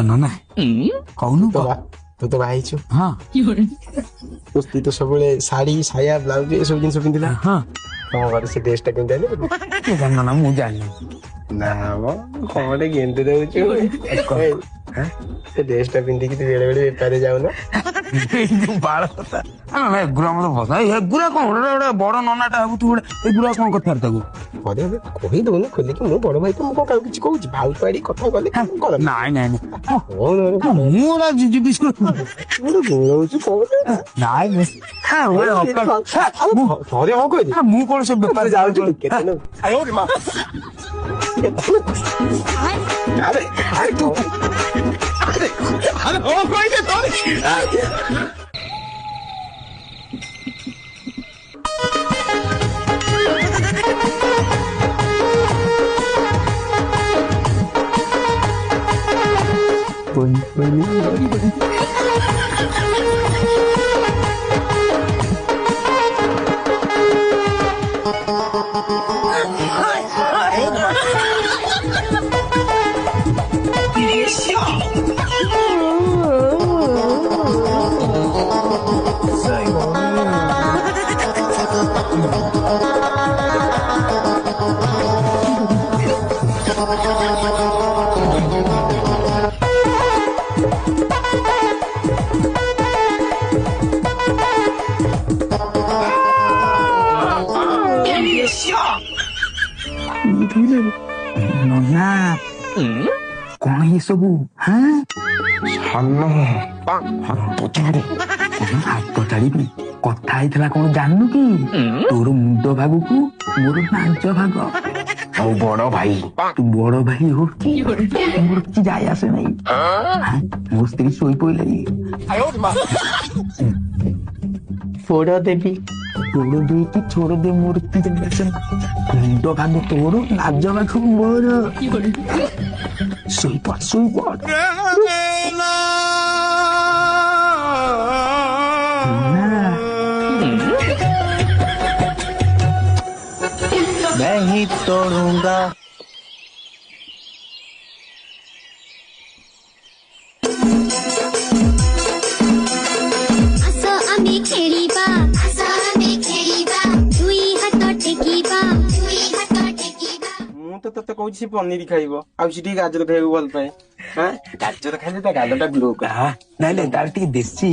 ନନା କହୁନୁ ତୁ ତ ବାହା ହେଇଛୁ। ହଁ ତୋ ସ୍ତ୍ରୀ ତ ସବୁବେଳେ ଶାଢୀ ସାୟା ବ୍ଲାଉଜ ଏସବୁ ଜିନିଷ ପିନ୍ଧିଲା। ହଁ ତମ ଘରେ ସେ ଡ୍ରେସ ଟା କେମିତି ଆଣିଲେ? ନନା ମୁଁ ଜାଣିନି। ନା ମ କଣ ଗୋଟେ ଗେଣ୍ଡୁ ଦଉଛୁ। ସେ ଡ୍ରେସ ଟା ପିନ୍ଧିକି ତୁ ବେଳେ ବେଳେ ବେପାରରେ ଯାଉନା। ବାଳ କଥା ଏଗୁରା ମତେ ଭଲ ଏଗୁରା କଣ ଗୋଟେ ବଡ ନନାଟା ହବୁ ତୁ ଗୋଟେ ଏଗୁରା କଣ କଥାରେ ତାକୁ ପଦେ କହିଦଉନ ଖୋଲିକି। ମୁଁ ବଡ ଭାଇ ତ ମୁଁ କଣ କାହାକୁ କିଛି କହୁଛି। ଭାଉ ପାଡି କଥା କଲେ ନାଇଁ ନାଇଁ ମୁଁ ମୁଁ ଯିବି ଗୋଳଉଛି ନାଇଁ ଥରେ ହଁ କହିଲି। ମୁଁ କଣ ସେ ବେପାର ଯାଉଛି କେତେ ଆରେ ଆରେ ତୁ ନନା କଣ ଏ ସବୁ ହାତ ଛାଡିବି କଥା ହେଇଥିଲା କଣ ଜାଣିନୁ କି? ତୋର ମୁଣ୍ଡ ଭାଗକୁ ମୋର ନାଞ୍ଚ ଭାଗ। ଆଉ ବଡ ଭାଇ ତୁ ବଡ ଭାଇ ହଉ ମୋର କିଛି ଯାଇ ଆସେ ନାହିଁ। ମୋ ସ୍ତ୍ରୀ ଶୋଇ ପଇଲାଣି। ପୋଡ ଦେବି। ପୋଡ ଦେଇକି ଛୋଡ ଦେ ମୋର କିଛି ଯାଇ ଆସେ ନାହିଁ। ମୁଣ୍ଡ ଭାଗ ତୋର ଲାଜ ଭାଗ ମୋର। ଶୋଇପଡ ଶୋଇପଡ। मैं ही तोड़ूंगा। ମୁଁ ତ ତତେ କହୁଛି ସେ ପନିର ଖାଇବ ଆଉ ସେ ଟିକେ ଗାଜର ଖାଇବାକୁ ଭଲ ପାଏ। ଗାଜର ଖାଇଲେ ତା ଗାଲଟା ଗ୍ଲୋ କରେ। ନାଇଁ ନାଇଁ ତାର ଟିକେ ଦେଶୀ